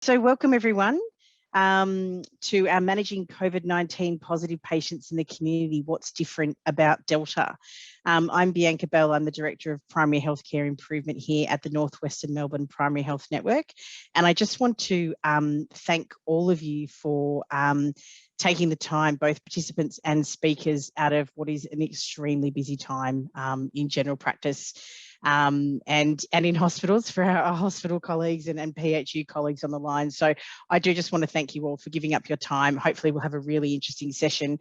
So welcome everyone to our Managing COVID-19 Positive Patients in the Community, What's Different About Delta. I'm Bianca Bell, I'm the Director of Primary Healthcare Improvement here at the Northwestern Melbourne Primary Health Network. And I just want to thank all of you for taking the time, both participants and speakers, out of what is an extremely busy time in general practice. And in hospitals for our hospital colleagues and PHU colleagues on the line. So I do just want to thank you all for giving up your time. Hopefully we'll have a really interesting session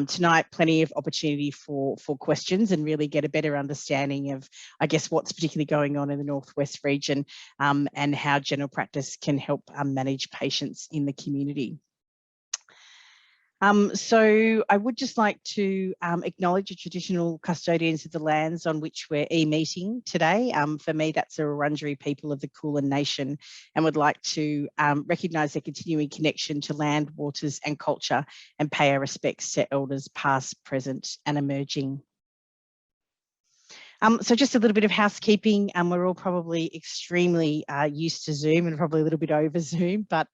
tonight, plenty of opportunity for questions and really get a better understanding of, I guess, what's particularly going on in the Northwest region and how general practice can help manage patients in the community. So I would just like to acknowledge the traditional custodians of the lands on which we're e-meeting today. For me, that's the Wurundjeri people of the Kulin Nation, and would like to recognise their continuing connection to land, waters and culture, and pay our respects to elders past, present and emerging. So just a little bit of housekeeping. We're all probably extremely used to Zoom and probably a little bit over Zoom, but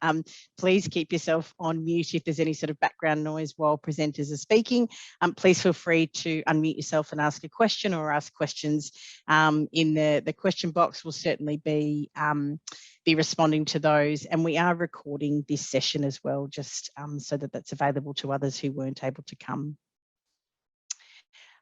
please keep yourself on mute if there's any sort of background noise while presenters are speaking. Please feel free to unmute yourself and ask a question or ask questions in the question box. We'll certainly be responding to those, and we are recording this session as well, just so that that's available to others who weren't able to come.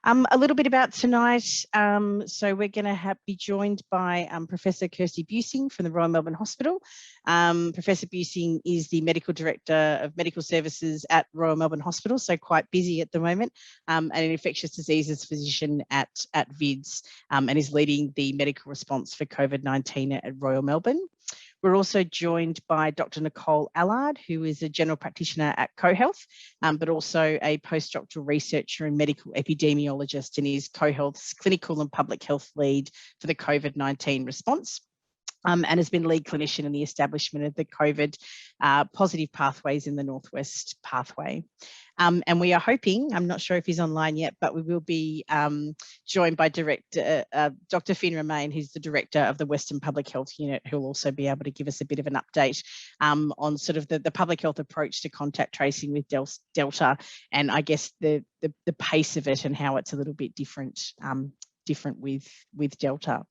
A little bit about tonight. So we're going to be joined by Professor Kirsty Buising from the Royal Melbourne Hospital. Professor Buising is the Medical Director of Medical Services at Royal Melbourne Hospital, so quite busy at the moment, and an infectious diseases physician at VIDS, and is leading the medical response for COVID-19 at Royal Melbourne. We're also joined by Dr. Nicole Allard, who is a general practitioner at cohealth, but also a postdoctoral researcher and medical epidemiologist, and is cohealth's clinical and public health lead for the COVID-19 response. And has been lead clinician in the establishment of the COVID positive pathways in the Northwest pathway. And we are hoping, I'm not sure if he's online yet, but we will be joined by Dr. Finn Romain, who's the Director of the Western Public Health Unit, who will also be able to give us a bit of an update on sort of the public health approach to contact tracing with Delta, and I guess the pace of it and how it's a little bit different with Delta.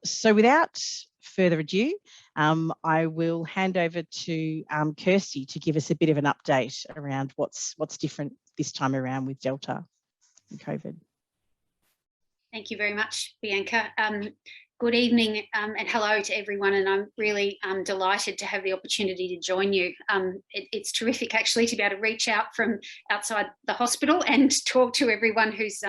So without further ado, I will hand over to Kirsty to give us a bit of an update around what's different this time around with Delta and COVID. Thank you very much, Bianca. Good evening and hello to everyone, and I'm really delighted to have the opportunity to join you. It's terrific actually to be able to reach out from outside the hospital and talk to everyone who's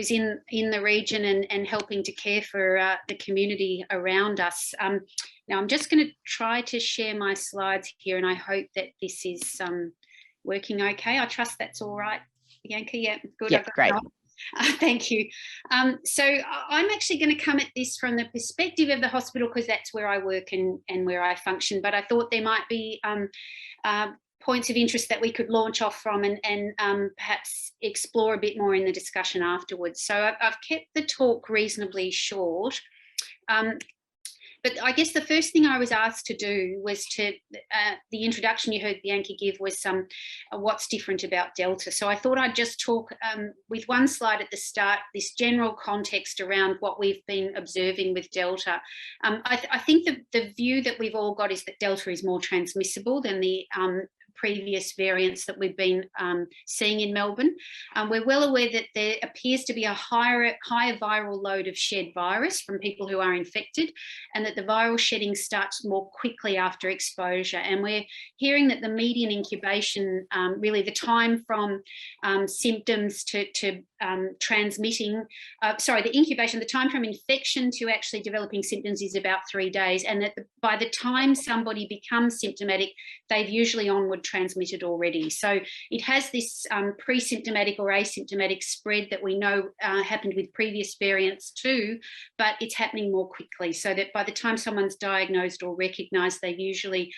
in the region and helping to care for the community around us. Now I'm just going to try to share my slides here, and I hope that this is working okay. I trust that's all right, Bianca. Yeah, good. Yeah, great. Thank you. So I'm actually going to come at this from the perspective of the hospital, because that's where I work and where I function, but I thought there might be points of interest that we could launch off from and perhaps explore a bit more in the discussion afterwards. So I've kept the talk reasonably short. But I guess the first thing I was asked to do was the introduction you heard Bianca give was what's different about Delta. So I thought I'd just talk with one slide at the start, this general context around what we've been observing with Delta. I think the view that we've all got is that Delta is more transmissible than the previous variants that we've been seeing in Melbourne. We're well aware that there appears to be a higher viral load of shed virus from people who are infected, and that the viral shedding starts more quickly after exposure. And we're hearing that the median incubation, really the time from symptoms to transmitting, the time from infection to actually developing symptoms is about 3 days, and that by the time somebody becomes symptomatic, they've usually onward transmitted already. So it has this pre-symptomatic or asymptomatic spread that we know happened with previous variants too, but it's happening more quickly, so that by the time someone's diagnosed or recognised, they've usually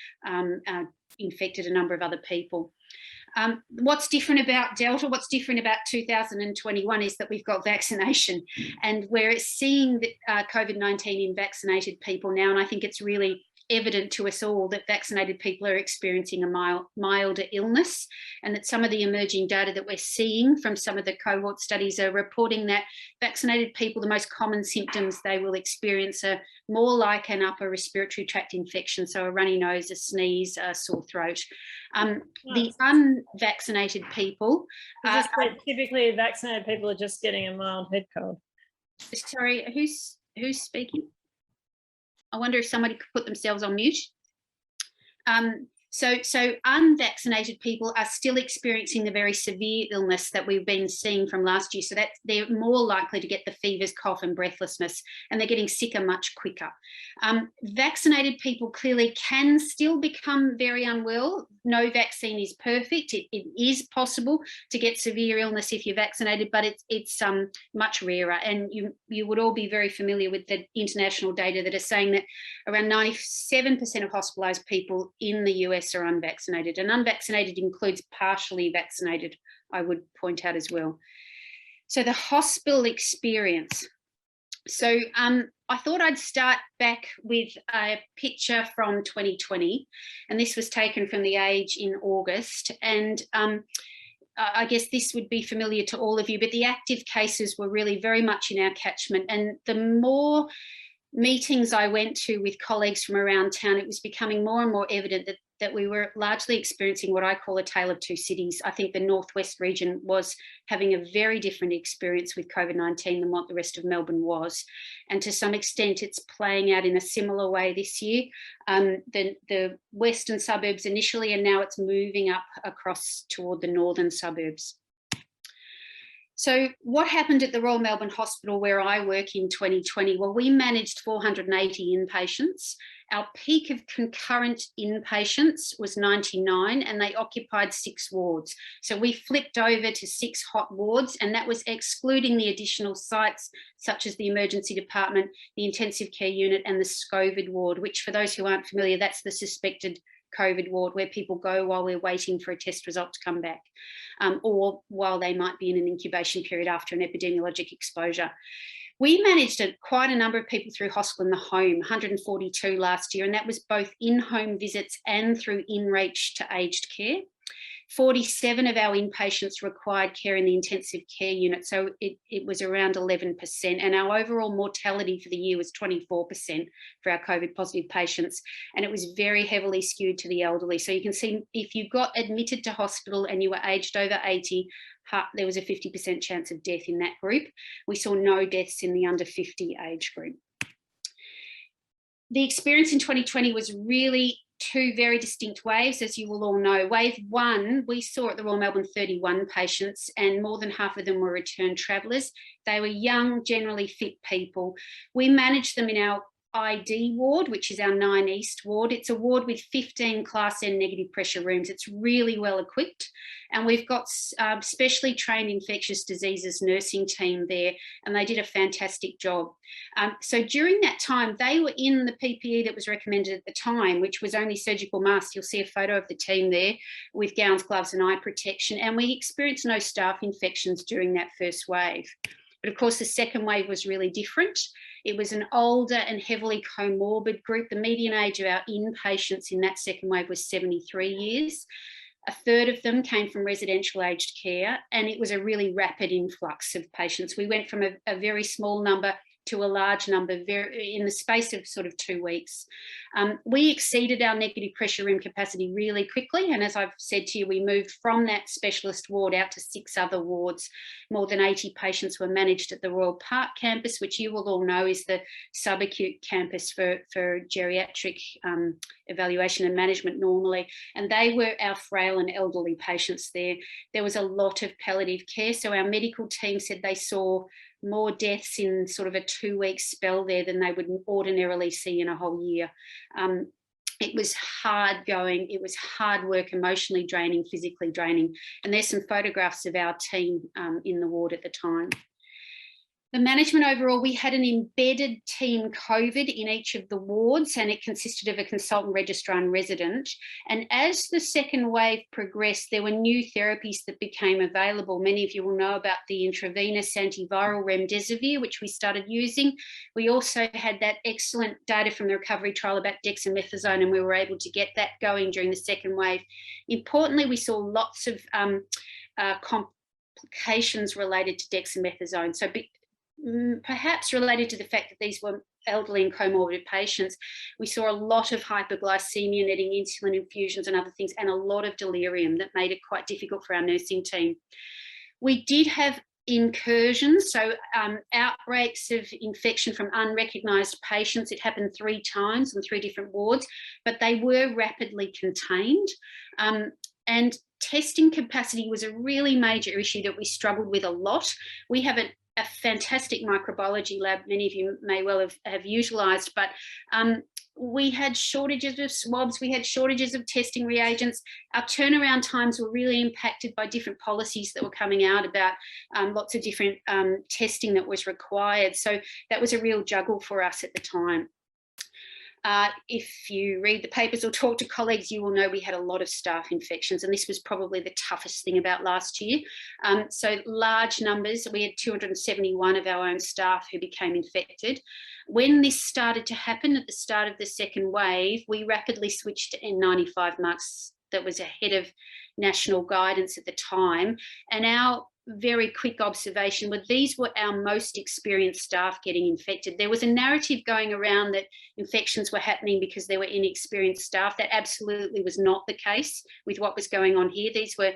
infected a number of other people. What's different about Delta, what's different about 2021 is that we've got vaccination, and we're seeing COVID-19 in vaccinated people now, and I think it's really evident to us all that vaccinated people are experiencing a milder illness, and that some of the emerging data that we're seeing from some of the cohort studies are reporting that vaccinated people, the most common symptoms they will experience are more like an upper respiratory tract infection, so a runny nose, a sneeze, a sore throat. The unvaccinated people... typically vaccinated people are just getting a mild head cold. Sorry, who's speaking? I wonder if somebody could put themselves on mute. So unvaccinated people are still experiencing the very severe illness that we've been seeing from last year. So that they're more likely to get the fevers, cough and breathlessness, and they're getting sicker much quicker. Vaccinated people clearly can still become very unwell. No vaccine is perfect. It is possible to get severe illness if you're vaccinated, but it's much rarer. And you would all be very familiar with the international data that are saying that around 97% of hospitalised people in the US are unvaccinated, and unvaccinated includes partially vaccinated, I would point out as well. So the hospital experience. So I thought I'd start back with a picture from 2020, and this was taken from The Age in August, and I guess this would be familiar to all of you, but the active cases were really very much in our catchment, and the more meetings I went to with colleagues from around town, it was becoming more and more evident that we were largely experiencing what I call a tale of two cities. I think the Northwest region was having a very different experience with COVID-19 than what the rest of Melbourne was. And to some extent, it's playing out in a similar way this year. The western suburbs initially, and now it's moving up across toward the northern suburbs. So what happened at the Royal Melbourne Hospital where I work in 2020? Well, we managed 480 inpatients. Our peak of concurrent inpatients was 99, and they occupied 6 wards. So we flipped over to 6 hot wards, and that was excluding the additional sites such as the emergency department, the intensive care unit and the SCOVID ward, which for those who aren't familiar, that's the suspected COVID ward where people go while we're waiting for a test result to come back, or while they might be in an incubation period after an epidemiologic exposure. We managed quite a number of people through hospital in the home, 142 last year, and that was both in-home visits and through in-reach to aged care. 47 of our inpatients required care in the intensive care unit, so it was around 11%, and our overall mortality for the year was 24% for our COVID positive patients, and it was very heavily skewed to the elderly. So you can see if you got admitted to hospital and you were aged over 80, there was a 50% chance of death in that group. We saw no deaths in the under 50 age group. The experience in 2020 was really 2 very distinct waves, as you will all know. Wave 1, we saw at the Royal Melbourne 31 patients, and more than half of them were returned travellers. They were young, generally fit people. We managed them in our ID ward, which is our 9 East ward. It's a ward with 15 Class N negative pressure rooms. It's really well equipped, and we've got specially trained infectious diseases nursing team there, and they did a fantastic job. So during that time, they were in the PPE that was recommended at the time, which was only surgical masks. You'll see a photo of the team there with gowns, gloves and eye protection, and we experienced no staff infections during that first wave. But of course, the second wave was really different. It was an older and heavily comorbid group. The median age of our inpatients in that second wave was 73 years. A third of them came from residential aged care, and it was a really rapid influx of patients. We went from a very small number to a large number in the space of sort of 2 weeks. We exceeded our negative pressure room capacity really quickly, and as I've said to you, we moved from that specialist ward out to 6 other wards. More than 80 patients were managed at the Royal Park campus, which you will all know is the subacute campus for geriatric evaluation and management normally, and they were our frail and elderly patients there. There was a lot of palliative care, so our medical team said they saw more deaths in sort of a 2-week spell there than they would ordinarily see in a whole year. It was hard going, it was hard work, emotionally draining, physically draining. And there's some photographs of our team in the ward at the time. The management overall, we had an embedded team COVID in each of the wards, and it consisted of a consultant, registrar and resident. And as the second wave progressed, there were new therapies that became available. Many of you will know about the intravenous antiviral remdesivir, which we started using. We also had that excellent data from the recovery trial about dexamethasone, and we were able to get that going during the second wave. Importantly, we saw lots of complications related to dexamethasone. So perhaps related to the fact that these were elderly and comorbid patients, we saw a lot of hypoglycemia needing insulin infusions and other things, and a lot of delirium that made it quite difficult for our nursing team. We did have incursions, so outbreaks of infection from unrecognised patients. It happened 3 times on 3 different wards, but they were rapidly contained. And testing capacity was a really major issue that we struggled with a lot. We have a fantastic microbiology lab, many of you may well have utilised, but we had shortages of swabs, we had shortages of testing reagents. Our turnaround times were really impacted by different policies that were coming out about lots of different testing that was required. So that was a real juggle for us at the time. If you read the papers or talk to colleagues, you will know we had a lot of staff infections, and this was probably the toughest thing about last year. So large numbers, we had 271 of our own staff who became infected. When this started to happen at the start of the second wave, we rapidly switched to N95 masks. That was ahead of national guidance at the time. And our very quick observation were these were our most experienced staff getting infected. There was a narrative going around that infections were happening because there were inexperienced staff. That absolutely was not the case with what was going on here. These were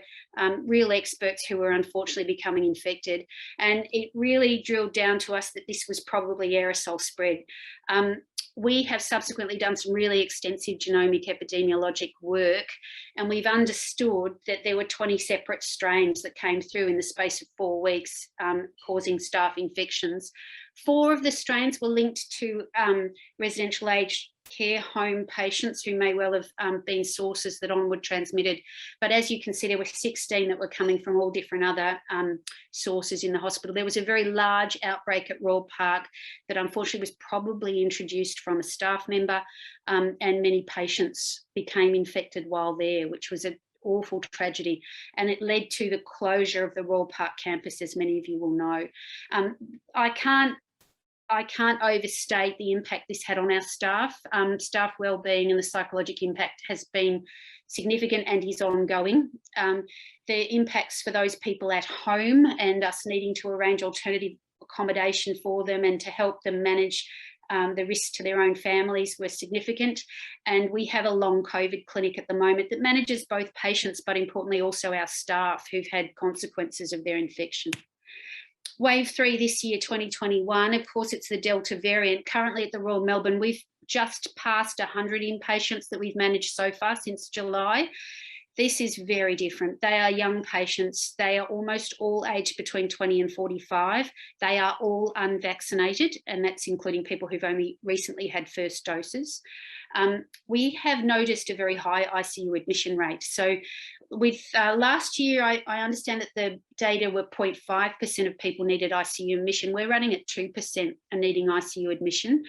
real experts who were unfortunately becoming infected. And it really drilled down to us that this was probably aerosol spread. We have subsequently done some really extensive genomic epidemiologic work, and we've understood that there were 20 separate strains that came through in the space of 4 weeks, causing staff infections. 4 of the strains were linked to residential aged care home patients who may well have been sources that onward transmitted. But as you can see, there were 16 that were coming from all different other sources in the hospital. There was a very large outbreak at Royal Park that unfortunately was probably introduced from a staff member, and many patients became infected while there, which was an awful tragedy, and it led to the closure of the Royal Park campus, as many of you will know. I can't overstate the impact this had on our staff. Staff wellbeing and the psychological impact has been significant and is ongoing. The impacts for those people at home and us needing to arrange alternative accommodation for them and to help them manage the risks to their own families were significant. And we have a long COVID clinic at the moment that manages both patients, but importantly also our staff who've had consequences of their infection. Wave 3 this year, 2021, of course, it's the Delta variant. Currently at the Royal Melbourne, we've just passed 100 inpatients that we've managed so far since July. This is very different. They are young patients. They are almost all aged between 20 and 45. They are all unvaccinated, and that's including people who've only recently had first doses. We have noticed a very high ICU admission rate. So with last year, I understand that the data were 0.5% of people needed ICU admission. We're running at 2% and needing ICU admission.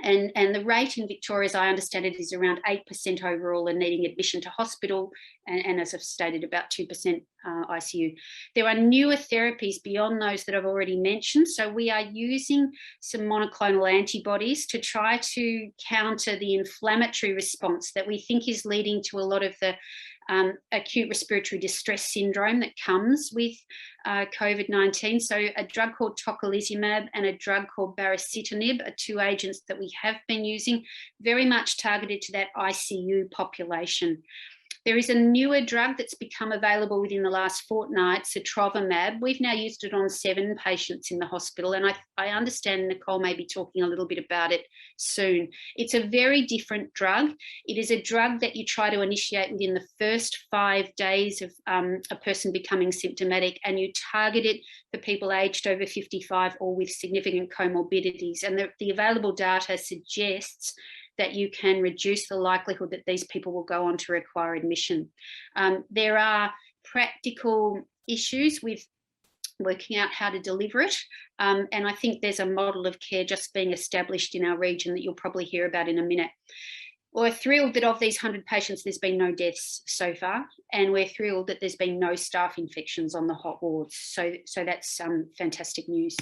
And the rate in Victoria, as I understand it, is around 8% overall and needing admission to hospital, and as I've stated, about 2% ICU. There are newer therapies beyond those that I've already mentioned. So we are using some monoclonal antibodies to try to counter the inflammatory response that we think is leading to a lot of the acute respiratory distress syndrome that comes with COVID-19. So a drug called tocilizumab and a drug called baricitinib are 2 agents that we have been using, very much targeted to that ICU population. There is a newer drug that's become available within the last fortnight, so travermab. We've now used it on 7 patients in the hospital, and I understand Nicole may be talking a little bit about it soon. It's a very different drug. It is a drug that you try to initiate within the first 5 days of a person becoming symptomatic, and you target it for people aged over 55 or with significant comorbidities. And the available data suggests that you can reduce the likelihood that these people will go on to require admission. There are practical issues with working out how to deliver it. And I think there's a model of care just being established in our region that you'll probably hear about in a minute. We're thrilled that of these 100 patients, there's been no deaths so far, and we're thrilled that there's been no staff infections on the hot wards. So that's fantastic news.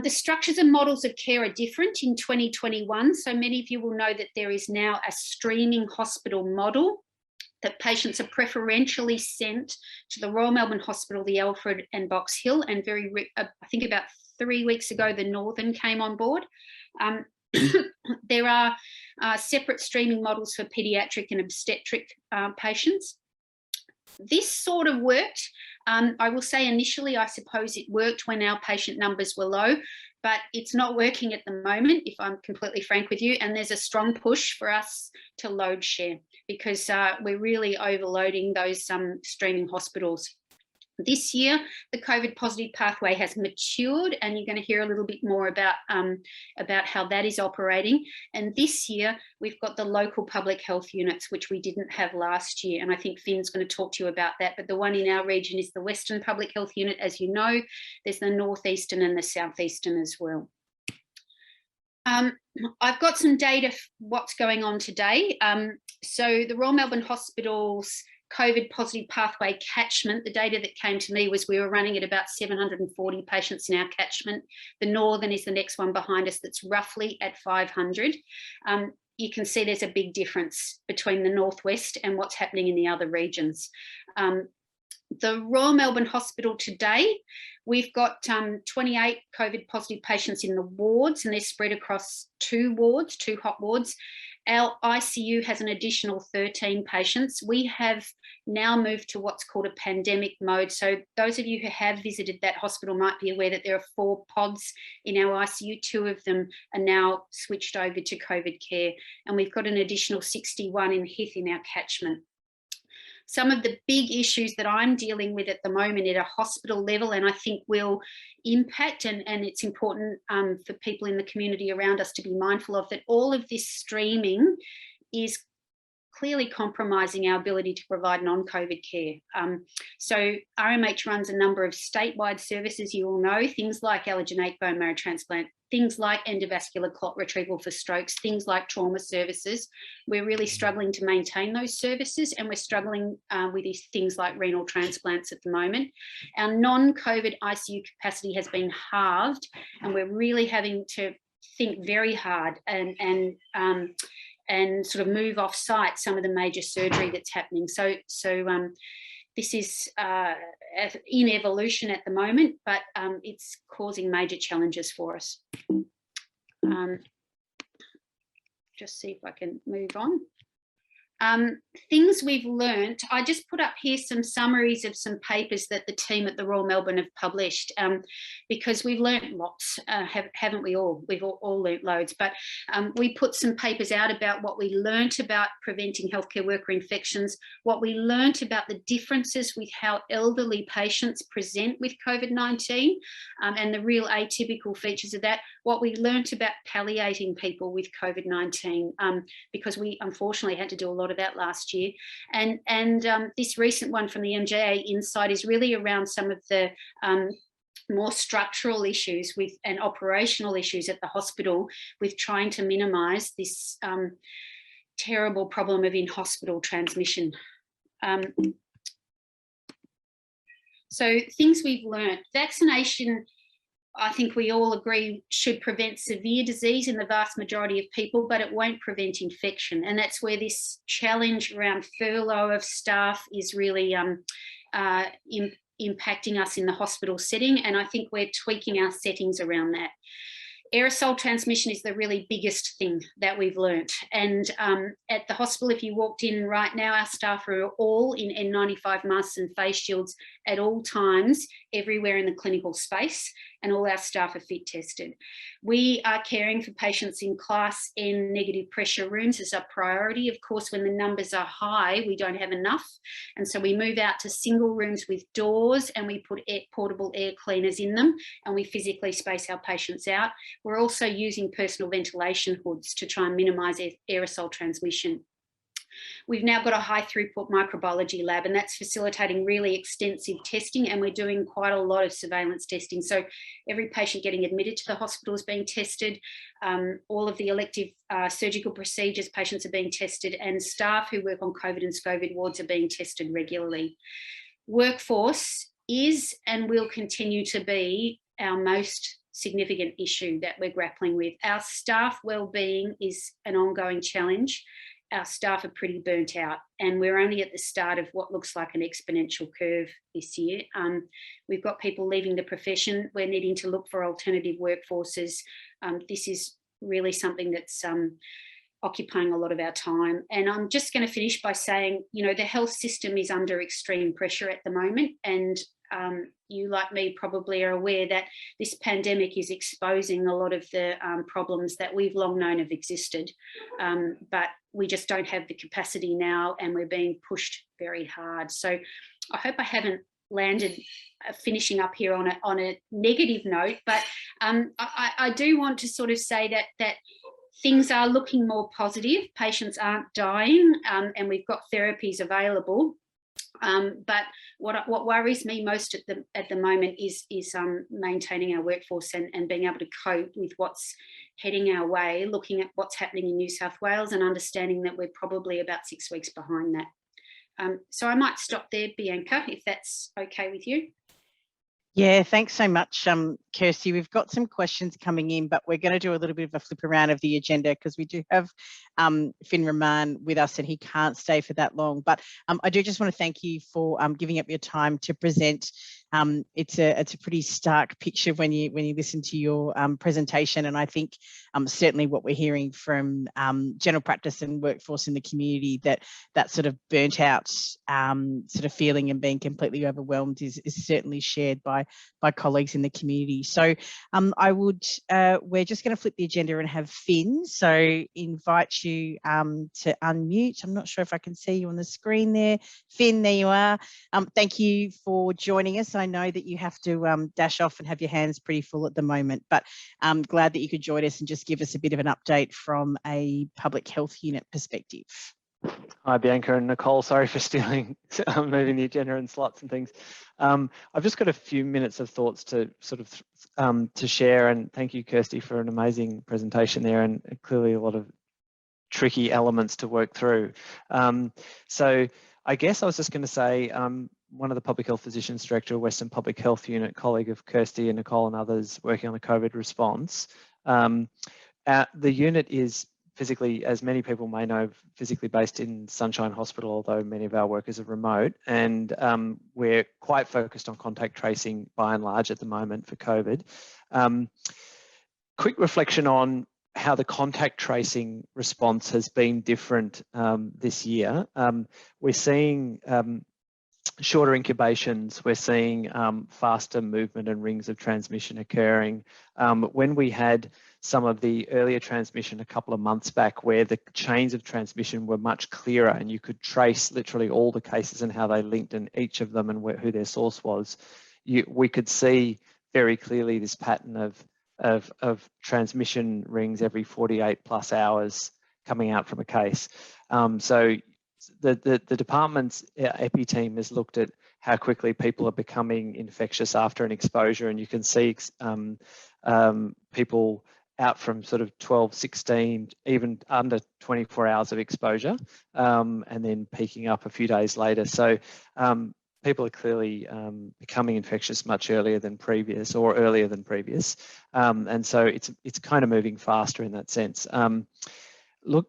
The structures and models of care are different in 2021. So many of you will know that there is now a streaming hospital model, that patients are preferentially sent to the Royal Melbourne Hospital, the Alfred and Box Hill, and I think about 3 weeks ago, the Northern came on board. There are separate streaming models for paediatric and obstetric patients. This sort of worked. I will say initially, I suppose it worked when our patient numbers were low, but it's not working at the moment, if I'm completely frank with you. And there's a strong push for us to load share, because we're really overloading those streaming hospitals. This year, the COVID positive pathway has matured, and you're going to hear a little bit more about how that is operating. And this year, we've got the local public health units, which we didn't have last year. And I think Finn's going to talk to you about that. But the one in our region is the Western Public Health Unit, as you know. There's the Northeastern and the Southeastern as well. I've got some data what's going on today. So the Royal Melbourne Hospital's COVID positive pathway catchment, the data that came to me was we were running at about 740 patients in our catchment. The Northern is the next one behind us, that's roughly at 500. You can see there's a big difference between the Northwest and what's happening in the other regions. The Royal Melbourne Hospital today, we've got 28 COVID positive patients in the wards, and they're spread across 2 wards, 2 hot wards. Our ICU has an additional 13 patients. We have now moved to what's called a pandemic mode. So those of you who have visited that hospital might be aware that there are 4 pods in our ICU. 2 of them are now switched over to COVID care. And we've got an additional 61 in Hythe in our catchment. Some of the big issues that I'm dealing with at the moment at a hospital level, and I think will impact, and it's important for people in the community around us to be mindful of, that all of this streaming is clearly compromising our ability to provide non-COVID care. So RMH runs a number of statewide services, you all know, things like allogeneic bone marrow transplant, things like endovascular clot retrieval for strokes, things like trauma services. We're really struggling to maintain those services, and we're struggling with these things like renal transplants at the moment. Our non-COVID ICU capacity has been halved, and we're really having to think very hard and sort of move off site some of the major surgery that's happening. So this is in evolution at the moment, but it's causing major challenges for us. Just see if I can move on. Things we've learnt, I just put up here some summaries of some papers that the team at the Royal Melbourne have published, because we've learnt lots, haven't we all? We've all learnt loads, but we put some papers out about what we learnt about preventing healthcare worker infections, what we learnt about the differences with how elderly patients present with COVID-19 and the real atypical features of that, what we learnt about palliating people with COVID-19, because we unfortunately had to do a lot of that last year. And this recent one from the MJA Insight is really around some of the more structural issues with and operational issues at the hospital with trying to minimise this terrible problem of in-hospital transmission. So things we've learned. Vaccination, I think we all agree, should prevent severe disease in the vast majority of people, but it won't prevent infection. And that's where this challenge around furlough of staff is really impacting us in the hospital setting. And I think we're tweaking our settings around that. Aerosol transmission is the really biggest thing that we've learnt. And at the hospital, if you walked in right now, our staff are all in N95 masks and face shields at all times, everywhere in the clinical space, and all our staff are fit tested. We are caring for patients in Class N negative pressure rooms as a priority. Of course, when the numbers are high, we don't have enough. And so we move out to single rooms with doors, and we put portable air cleaners in them, and we physically space our patients out. We're also using personal ventilation hoods to try and minimise aerosol transmission. We've now got a high throughput microbiology lab, and that's facilitating really extensive testing, and we're doing quite a lot of surveillance testing. So every patient getting admitted to the hospital is being tested. All of the elective surgical procedures, patients are being tested, and staff who work on COVID and SCOVID wards are being tested regularly. Workforce is and will continue to be our most significant issue that we're grappling with. Our staff wellbeing is an ongoing challenge. Our staff are pretty burnt out, and we're only at the start of what looks like an exponential curve this year. We've got people leaving the profession. We're needing to look for alternative workforces. This is really something that's occupying a lot of our time. And I'm just going to finish by saying, you know, the health system is under extreme pressure at the moment, and you, like me, probably are aware that this pandemic is exposing a lot of the problems that we've long known have existed, but we just don't have the capacity now, and we're being pushed very hard. So I hope I haven't landed finishing up here on a negative note, but I do want to sort of say that things are looking more positive. Patients aren't dying, and we've got therapies available. But what worries me most at the moment is maintaining our workforce and being able to cope with what's heading our way, looking at what's happening in New South Wales and understanding that we're probably about 6 weeks behind that. So I might stop there, Bianca, if that's okay with you. Yeah, thanks so much, Kirsty. We've got some questions coming in, but we're going to do a little bit of a flip around of the agenda because we do have Finn Rahman with us, and he can't stay for that long. But I do just want to thank you for giving up your time to present. It's a pretty stark picture when you listen to your presentation, and I think certainly what we're hearing from general practice and workforce in the community, that sort of burnt out sort of feeling and being completely overwhelmed is certainly shared by colleagues in the community. So we're just going to flip the agenda and have Finn. So invite you to unmute. I'm not sure if I can see you on the screen there. Finn, there you are. Thank you for joining us. I know that you have to dash off and have your hands pretty full at the moment, but I'm glad that you could join us and just give us a bit of an update from a public health unit perspective. Hi, Bianca and Nicole. Sorry for stealing, moving the agenda and slots and things. I've just got a few minutes of thoughts to sort of to share, and thank you, Kirsty, for an amazing presentation there, and clearly a lot of tricky elements to work through. So I guess I was just going to say, one of the Public Health Physicians Director of Western Public Health Unit, colleague of Kirsty and Nicole and others working on the COVID response. The unit is physically, as many people may know, physically based in Sunshine Hospital, although many of our workers are remote, and we're quite focused on contact tracing by and large at the moment for COVID. Quick reflection on how the contact tracing response has been different this year. We're seeing shorter incubations, we're seeing faster movement and rings of transmission occurring. When we had some of the earlier transmission a couple of months back, where the chains of transmission were much clearer and you could trace literally all the cases and how they linked in each of them and who their source was, we could see very clearly this pattern of transmission rings every 48 plus hours coming out from a case. So the department's epi team has looked at how quickly people are becoming infectious after an exposure, and you can see people out from sort of 12, 16, even under 24 hours of exposure, and then peaking up a few days later. So people are clearly becoming infectious much earlier than previous, or earlier than previous. And so it's kind of moving faster in that sense. Look,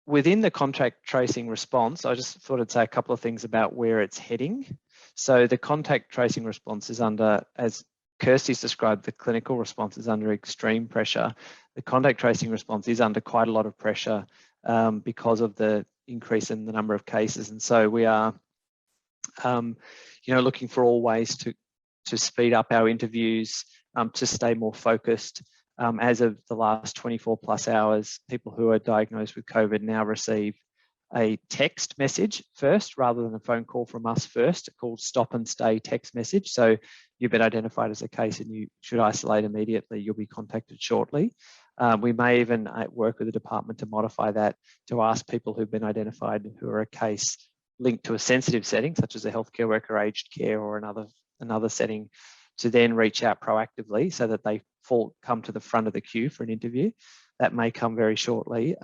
within the contact tracing response, I just thought I'd say a couple of things about where it's heading. So the contact tracing response is under, as Kirsty's described, the clinical response is under extreme pressure. The contact tracing response is under quite a lot of pressure because of the increase in the number of cases. And so we are, looking for all ways to speed up our interviews, to stay more focused. As of the last 24 plus hours, people who are diagnosed with COVID now receive a text message first rather than a phone call from us first, called stop and stay text message. So you've been identified as a case and you should isolate immediately. You'll be contacted shortly. We may even work with the department to modify that to ask people who've been identified who are a case linked to a sensitive setting, such as a healthcare worker, aged care, or another setting, to then reach out proactively so that they come to the front of the queue for an interview. That may come very shortly.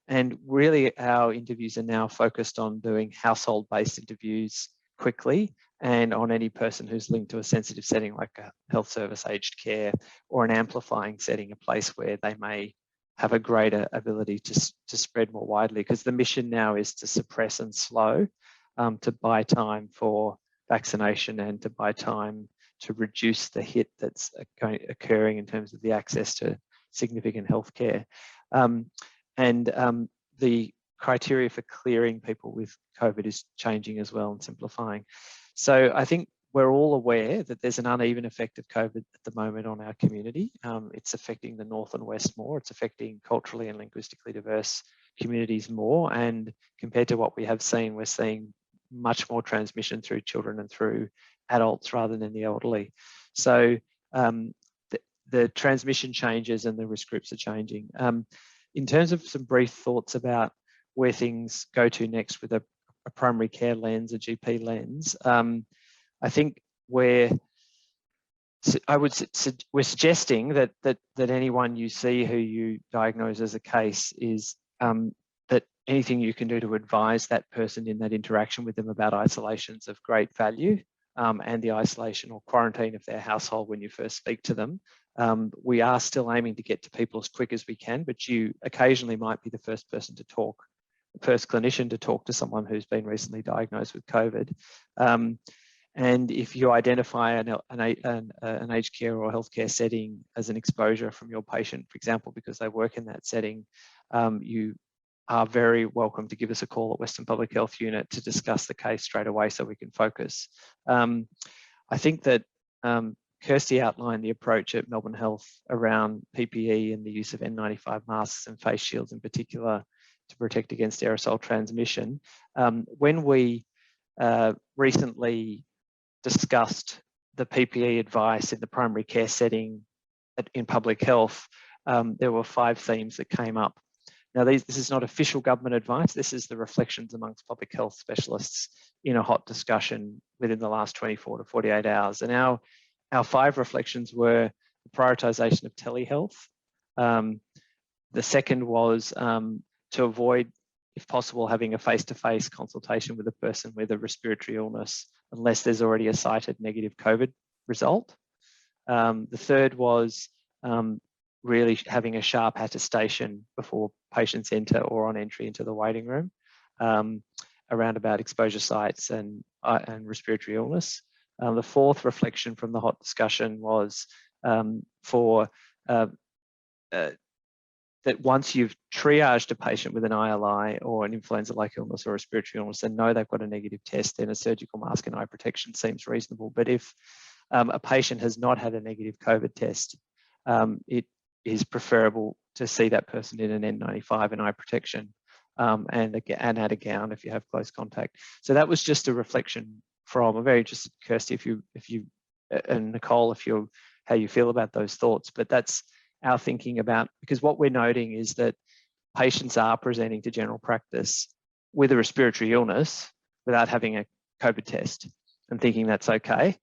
And really our interviews are now focused on doing household-based interviews quickly and on any person who's linked to a sensitive setting like a health service, aged care, or an amplifying setting, a place where they may have a greater ability to spread more widely, because the mission now is to suppress and slow, to buy time for vaccination and to buy time to reduce the hit that's occurring in terms of the access to significant healthcare. The criteria for clearing people with COVID is changing as well and simplifying. So I think we're all aware that there's an uneven effect of COVID at the moment on our community. It's affecting the north and west more. It's affecting culturally and linguistically diverse communities more. And compared to what we have seen, we're seeing much more transmission through children and through adults rather than the elderly. So the transmission changes and the risk groups are changing. In terms of some brief thoughts about where things go to next with a primary care lens, a GP lens, I think we're suggesting that anyone you see who you diagnose as a case is that anything you can do to advise that person in that interaction with them about isolation's of great value, and the isolation or quarantine of their household when you first speak to them. We are still aiming to get to people as quick as we can, but you occasionally might be the first person to talk, the first clinician to talk to someone who's been recently diagnosed with COVID. And if you identify an aged care or healthcare setting as an exposure from your patient, for example, because they work in that setting, you are very welcome to give us a call at Western Public Health Unit to discuss the case straight away so we can focus. I think that Kirsty outlined the approach at Melbourne Health around PPE and the use of N95 masks and face shields in particular to protect against aerosol transmission. When we recently discussed the PPE advice in the primary care setting in public health, there were 5 themes that came up. Now, this is not official government advice. This is the reflections amongst public health specialists in a hot discussion within the last 24 to 48 hours. And our 5 reflections were the prioritisation of telehealth. The second was to avoid, if possible, having a face-to-face consultation with a person with a respiratory illness unless there's already a cited negative COVID result. The third was really having a sharp attestation before patients enter or on entry into the waiting room around about exposure sites and respiratory illness. The fourth reflection from the hot discussion was that once you've triaged a patient with an ILI or an influenza-like illness or a respiratory illness and know they've got a negative test, then a surgical mask and eye protection seems reasonable. But if a patient has not had a negative COVID test, it is preferable to see that person in an N95 and eye protection and add a gown if you have close contact. So that was just a reflection from, I'm very interested, Kirsty, if you and Nicole, how you feel about those thoughts. But that's our thinking about, because what we're noting is that patients are presenting to general practice with a respiratory illness without having a COVID test and thinking that's okay.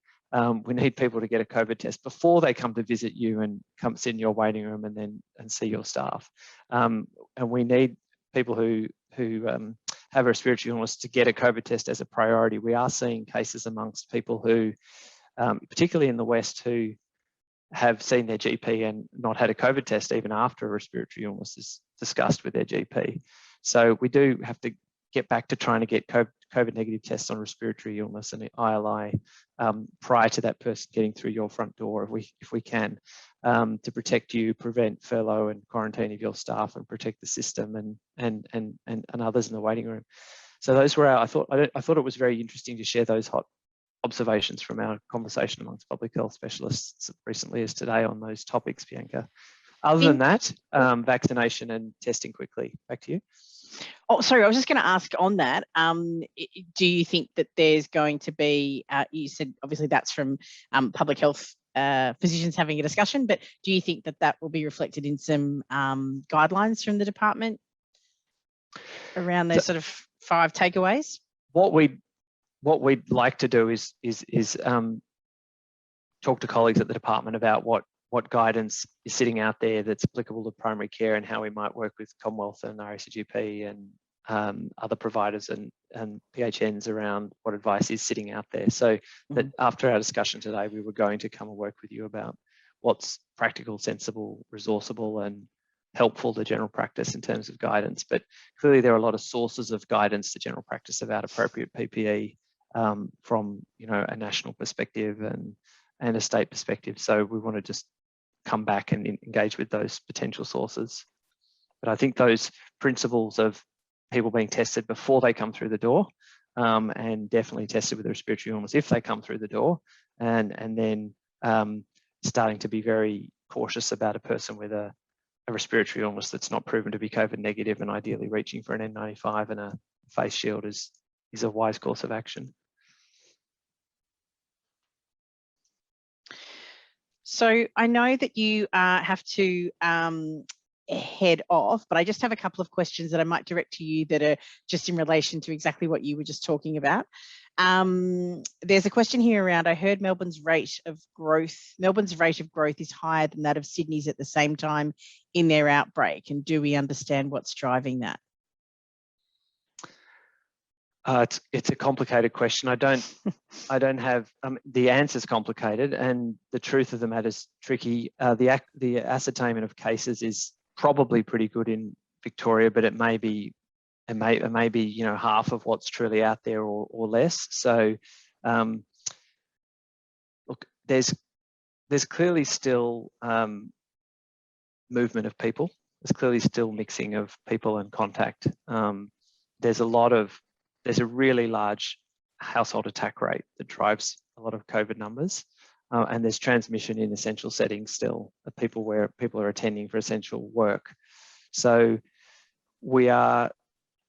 We need people to get a COVID test before they come to visit you and come sit in your waiting room and see your staff. And we need people who have a respiratory illness to get a COVID test as a priority. We are seeing cases amongst people who, particularly in the West, who have seen their GP and not had a COVID test even after a respiratory illness is discussed with their GP. So we do have to get back to trying to get COVID negative tests on respiratory illness and ILI prior to that person getting through your front door, if we can, to protect you, prevent furlough and quarantine of your staff, and protect the system and others in the waiting room. So those were I thought it was very interesting to share those hot observations from our conversation amongst public health specialists recently as today on those topics, Bianca. Other than that, vaccination and testing quickly. Back to you. Oh, sorry, I was just going to ask on that. Do you think that there's going to be, you said obviously that's from public health physicians having a discussion, but do you think that that will be reflected in some guidelines from the department around those sort of 5 takeaways? What we'd like to do is talk to colleagues at the department about what guidance is sitting out there that's applicable to primary care and how we might work with Commonwealth and RACGP and other providers and PHNs around what advice is sitting out there. So that after our discussion today, we were going to come and work with you about what's practical, sensible, resourceable and helpful to general practice in terms of guidance. But clearly there are a lot of sources of guidance to general practice about appropriate PPE from a national perspective and a state perspective. So we want to just come back and engage with those potential sources. But I think those principles of people being tested before they come through the door and definitely tested with a respiratory illness if they come through the door and then starting to be very cautious about a person with a respiratory illness that's not proven to be COVID negative and ideally reaching for an N95 and a face shield is a wise course of action. So I know that you have to head off, but I just have a couple of questions that I might direct to you that are just in relation to exactly what you were just talking about. There's a question here around, I heard Melbourne's rate of growth is higher than that of Sydney's at the same time in their outbreak. And do we understand what's driving that? It's a complicated question. I don't have the answer's complicated, and the truth of the matter is tricky. The ascertainment of cases is probably pretty good in Victoria, but it may be half of what's truly out there or less. So look, there's clearly still movement of people. There's clearly still mixing of people and contact. There's a really large household attack rate that drives a lot of COVID numbers. And there's transmission in essential settings still, where people are attending for essential work. So we are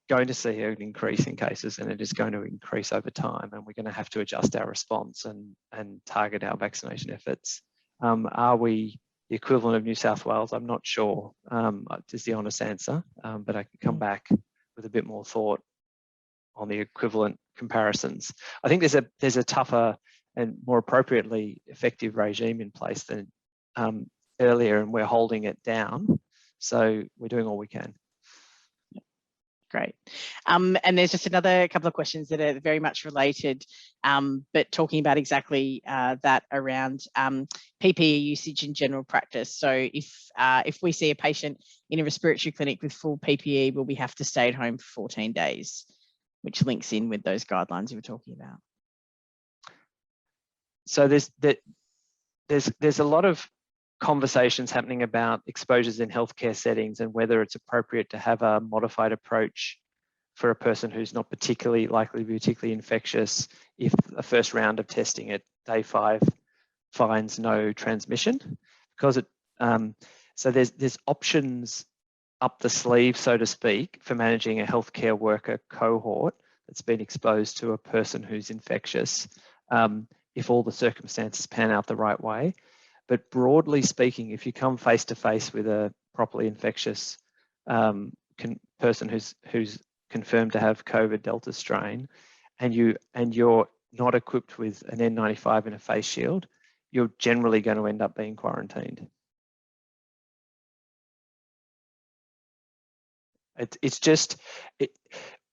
going to see an increase in cases, and it is going to increase over time, and we're going to have to adjust our response and target our vaccination efforts. Are we the equivalent of New South Wales? I'm not sure, is the honest answer, but I can come back with a bit more thought on the equivalent comparisons. I think there's a tougher and more appropriately effective regime in place than earlier, and we're holding it down. So we're doing all we can. Great. And there's just another couple of questions that are very much related, but talking about exactly that around PPE usage in general practice. So if we see a patient in a respiratory clinic with full PPE, will we have to stay at home for 14 days? Which links in with those guidelines you were talking about. So there's a lot of conversations happening about exposures in healthcare settings and whether it's appropriate to have a modified approach for a person who's not particularly likely to be particularly infectious if a first round of testing at day 5 finds no transmission, because so there's options up the sleeve, so to speak, for managing a healthcare worker cohort that's been exposed to a person who's infectious, if all the circumstances pan out the right way. But broadly speaking, if you come face to face with a properly infectious person who's confirmed to have COVID Delta strain, and you're not equipped with an N95 and a face shield, you're generally going to end up being quarantined.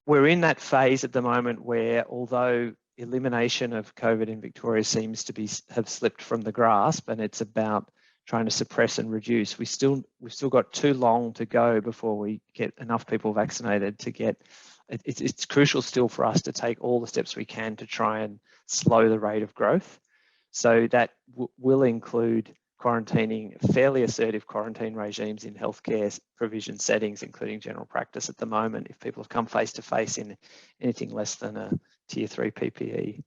We're in that phase at the moment where, although elimination of COVID in Victoria seems to have slipped from the grasp, and it's about trying to suppress and reduce, we've still got too long to go before we get enough people vaccinated to get. It's crucial still for us to take all the steps we can to try and slow the rate of growth. So that will include quarantining, fairly assertive quarantine regimes in healthcare provision settings, including general practice at the moment, if people have come face to face in anything less than a tier 3 PPE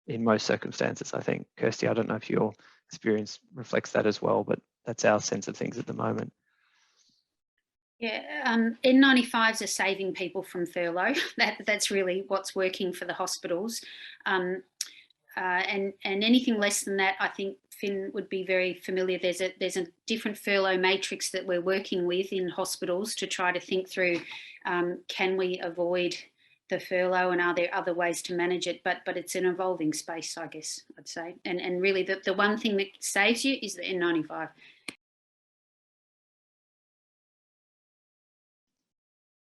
in most circumstances. I think, Kirsty, I don't know if your experience reflects that as well, but that's our sense of things at the moment. Yeah, N95s are saving people from furlough. That's really what's working for the hospitals. And anything less than that, I think Finn would be very familiar. There's a different furlough matrix that we're working with in hospitals to try to think through, can we avoid the furlough, and are there other ways to manage it? But it's an evolving space, I guess I'd say. And really the one thing that saves you is the N95.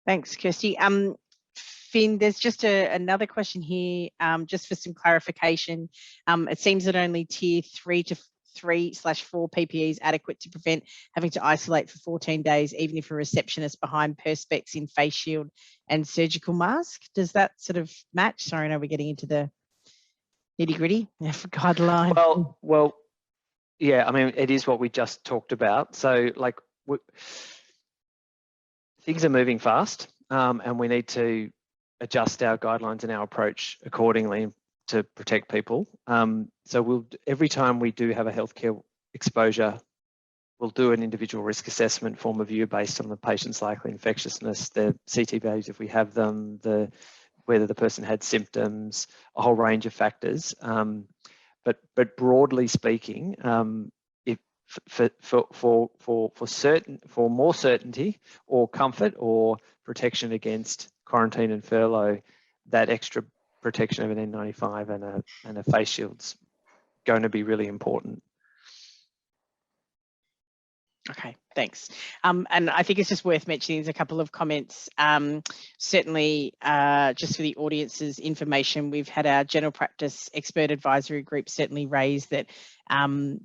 Thanks, Kirsty. Finn, there's just another question here, just for some clarification. It seems that only tier 3 to 3/4 PPE is adequate to prevent having to isolate for 14 days, even if a receptionist behind perspex in face shield and surgical mask. Does that sort of match? Sorry, I know we're getting into the nitty-gritty for guideline. Well, yeah, I mean, it is what we just talked about. So like things are moving fast, and we need to adjust our guidelines and our approach accordingly to protect people. So every time we do have a healthcare exposure, we'll do an individual risk assessment, form a view based on the patient's likely infectiousness, the CT values if we have them, whether the person had symptoms, a whole range of factors. But broadly speaking, if for more certainty or comfort or protection against quarantine and furlough, that extra protection of an N95 and a face shield's going to be really important. Okay, thanks. And I think it's just worth mentioning there's a couple of comments. Certainly, just for the audience's information, we've had our general practice expert advisory group certainly raise that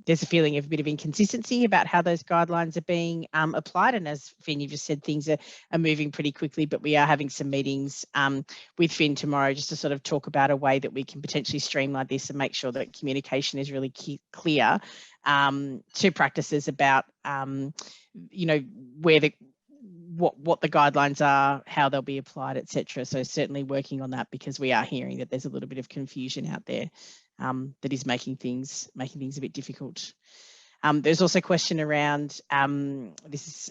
there's a feeling of a bit of inconsistency about how those guidelines are being applied. And as Finn, you just said, things are moving pretty quickly, but we are having some meetings with Finn tomorrow just to sort of talk about a way that we can potentially streamline this and make sure that communication is really clear to practices about, you know, what the guidelines are, how they'll be applied, etc. So certainly working on that, because we are hearing that there's a little bit of confusion out there that is making things a bit difficult. There's also a question around, this is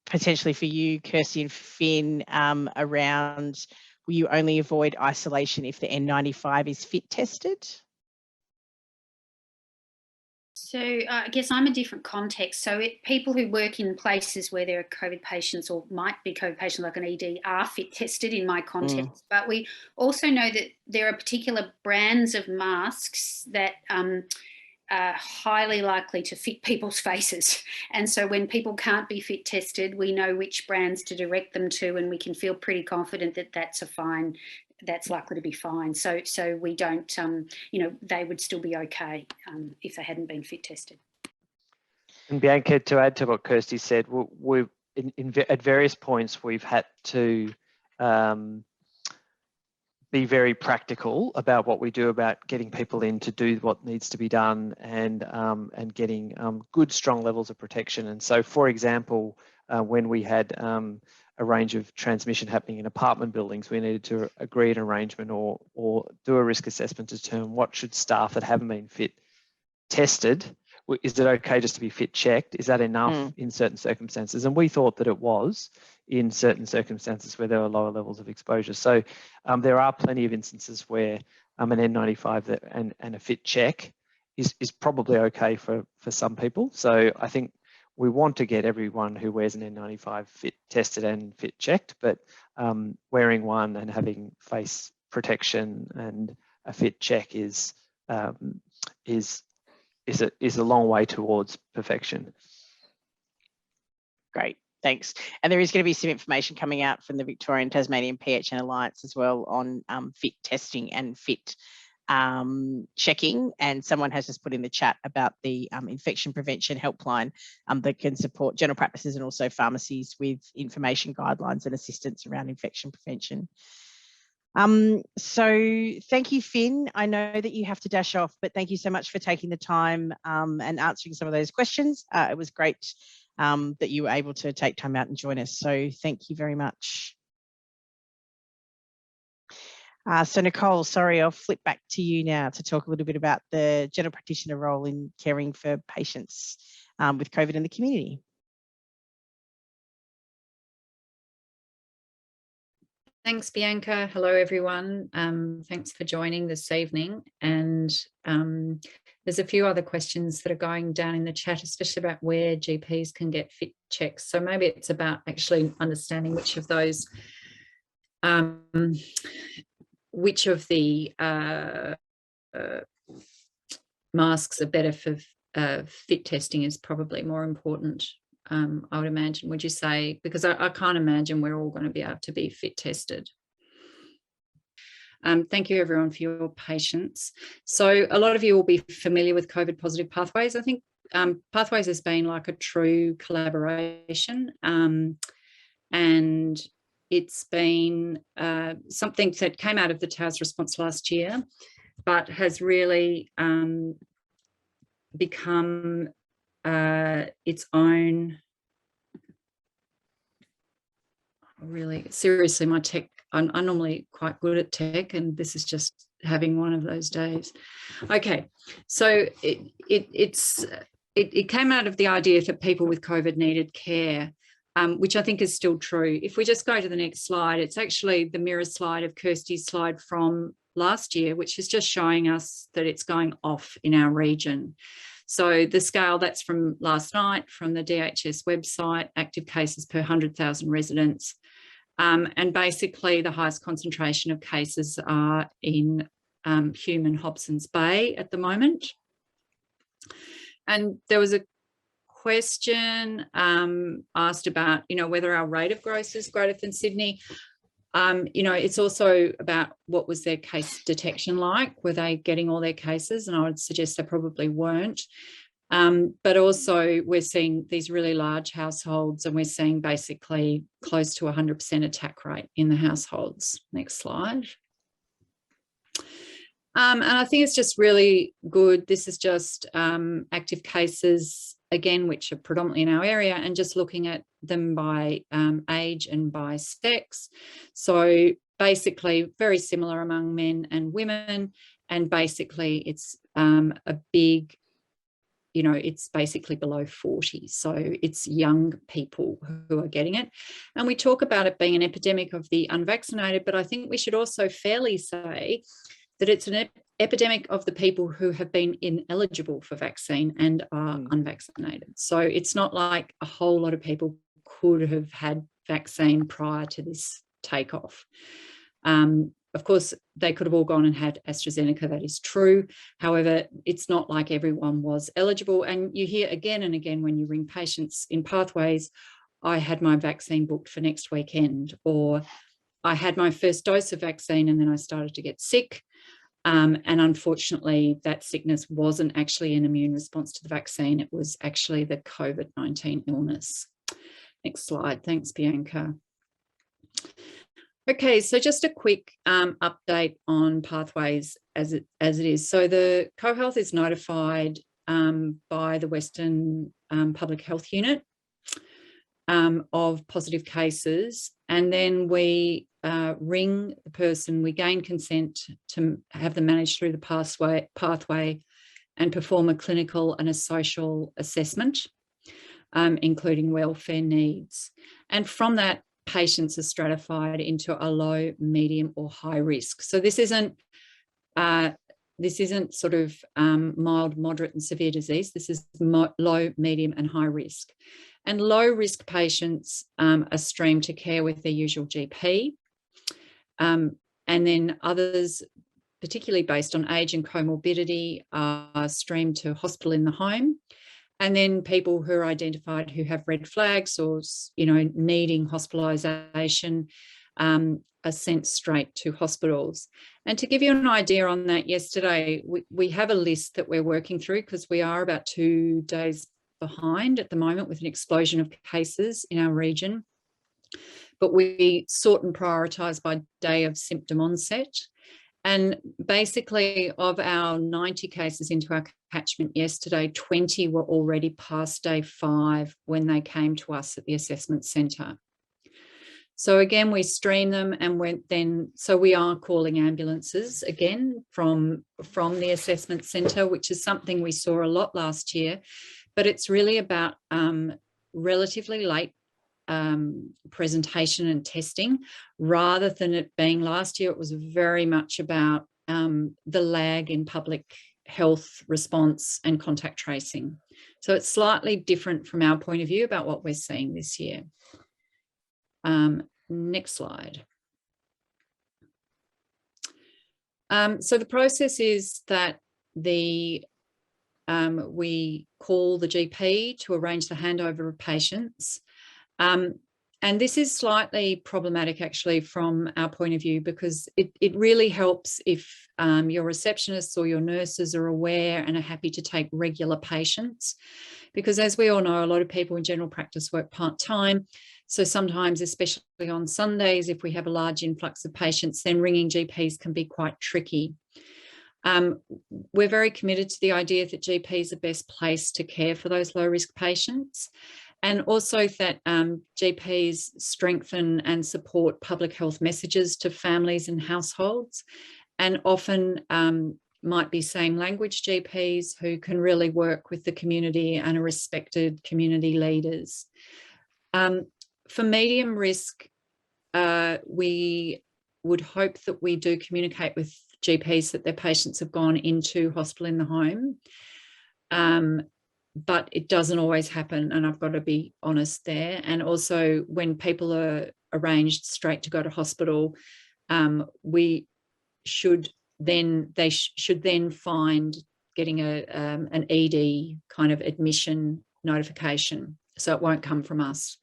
potentially for you, Kirsty and Finn, around will you only avoid isolation if the N95 is fit tested? So I guess I'm a different context. So people who work in places where there are COVID patients or might be COVID patients like an ED are fit tested in my context. But we also know that there are particular brands of masks that are highly likely to fit people's faces. And so when people can't be fit tested, we know which brands to direct them to, and we can feel pretty confident that that's likely to be fine. So we don't, you know, they would still be okay if they hadn't been fit tested. And Bianca, to add to what Kirsty said, at various points we've had to be very practical about what we do about getting people in to do what needs to be done and getting good, strong levels of protection. And so, for example, when we had a range of transmission happening in apartment buildings, we needed to agree an arrangement or do a risk assessment to determine what should staff that haven't been fit tested, is it okay just to be fit checked? Is that enough in certain circumstances? And we thought that it was in certain circumstances where there were lower levels of exposure. So there are plenty of instances where an N95 and a fit check is probably okay for some people. So I think we want to get everyone who wears an N95 fit tested and fit checked, but wearing one and having face protection and a fit check is a long way towards perfection. Great, thanks. And there is going to be some information coming out from the Victorian Tasmanian PHN Alliance as well on fit testing and fit checking, and someone has just put in the chat about the infection prevention helpline that can support general practices and also pharmacies with information, guidelines and assistance around infection prevention. So thank you, Finn. I know that you have to dash off, but thank you so much for taking the time and answering some of those questions. It was great that you were able to take time out and join us. So thank you very much. So Nicole, sorry, I'll flip back to you now to talk a little bit about the general practitioner role in caring for patients with COVID in the community. Thanks, Bianca. Hello, everyone. Thanks for joining this evening. And There's a few other questions that are going down in the chat, especially about where GPs can get fit checks. So maybe it's about actually understanding which of those, which of the masks are better for fit testing is probably more important, I would imagine. Would you say? Because I can't imagine we're all going to be able to be fit tested. Thank you everyone for your patience. So a lot of you will be familiar with COVID positive pathways. I think pathways has been like a true collaboration, and it's been something that came out of the TAS response last year, but has really become its own. Really, seriously, my tech, I'm normally quite good at tech, and this is just having one of those days. Okay, so it came out of the idea that people with COVID needed care, which I think is still true. If we just go to the next slide, it's actually the mirror slide of Kirsty's slide from last year, which is just showing us that it's going off in our region. So the scale, that's from last night, from the DHS website, active cases per 100,000 residents. And basically the highest concentration of cases are in Hume and Hobson's Bay at the moment. And there was a question asked about, whether our rate of growth is greater than Sydney. It's also about what was their case detection like. Were they getting all their cases? And I would suggest they probably weren't. But also we're seeing these really large households, and we're seeing basically close to 100% attack rate in the households. Next slide. And I think it's just really good. This is just active cases, again, which are predominantly in our area, and just looking at them by age and by sex. So basically very similar among men and women, and basically it's a big, it's basically below 40. So it's young people who are getting it. And we talk about it being an epidemic of the unvaccinated, but I think we should also fairly say that it's an epidemic of the people who have been ineligible for vaccine and are unvaccinated. So it's not like a whole lot of people could have had vaccine prior to this takeoff. Of course, they could have all gone and had AstraZeneca, that is true. However, it's not like everyone was eligible. And you hear again and again when you ring patients in pathways, I had my vaccine booked for next weekend, or I had my first dose of vaccine and then I started to get sick. And unfortunately, that sickness wasn't actually an immune response to the vaccine. It was actually the COVID-19 illness. Next slide. Thanks, Bianca. Okay, so just a quick update on pathways as it is. So the cohealth is notified by the Western Public Health Unit of positive cases, and then we ring the person, we gain consent to have them managed through the pathway and perform a clinical and a social assessment, including welfare needs. And from that, patients are stratified into a low, medium or high risk. So this isn't sort of mild, moderate and severe disease. This is low, medium and high risk. And low risk patients are streamed to care with their usual GP. And then others, particularly based on age and comorbidity, are streamed to hospital in the home. And then people who are identified who have red flags or, needing hospitalisation are sent straight to hospitals. And to give you an idea on that, yesterday, we have a list that we're working through because we are about 2 days behind at the moment with an explosion of cases in our region. But we sort and prioritise by day of symptom onset. And basically of our 90 cases into our catchment yesterday, 20 were already past day 5 when they came to us at the assessment centre. So again, we stream them and so we are calling ambulances again from the assessment centre, which is something we saw a lot last year, but it's really about relatively late presentation and testing, rather than it being last year. It was very much about the lag in public health response and contact tracing. So it's slightly different from our point of view about what we're seeing this year. Next slide. So the process is that we call the GP to arrange the handover of patients. And this is slightly problematic actually from our point of view, because it really helps if your receptionists or your nurses are aware and are happy to take regular patients. Because as we all know, a lot of people in general practice work part-time. So sometimes, especially on Sundays, if we have a large influx of patients, then ringing GPs can be quite tricky. We're very committed to the idea that GPs are best placed to care for those low-risk patients, and also that GPs strengthen and support public health messages to families and households, and often might be same language GPs who can really work with the community and are respected community leaders. For medium risk, we would hope that we do communicate with GPs that their patients have gone into hospital in the home. But it doesn't always happen, and I've got to be honest there. And also when people are arranged straight to go to hospital, they should then find getting an ED kind of admission notification, so it won't come from us.